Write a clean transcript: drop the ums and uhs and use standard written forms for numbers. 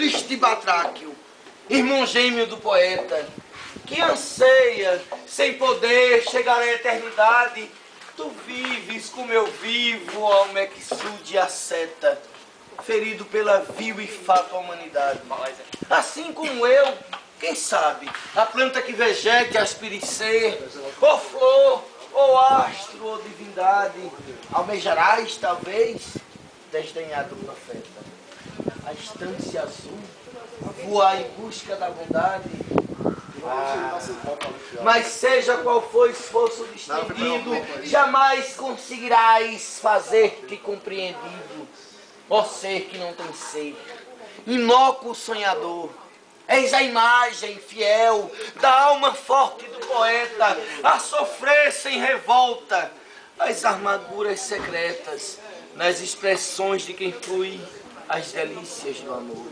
triste batráquio, irmão gêmeo do poeta, que anseia, sem poder, chegar à eternidade. Tu vives como eu vivo, alma exude a seta, ferido pela vil e fatal humanidade. Assim como eu, quem sabe, a planta que vegete aspire ser, ou flor, ou astro, ou divindade, almejarás, talvez, desdenhado profeta, a estância azul, voar em busca da bondade. Mas seja qual for o esforço distendido, jamais conseguirás fazer-te compreendido, ó ser que não tem ser, inócuo sonhador. És a imagem fiel da alma forte do poeta, a sofrer sem revolta as armaduras secretas, nas expressões de quem flui as delícias do amor.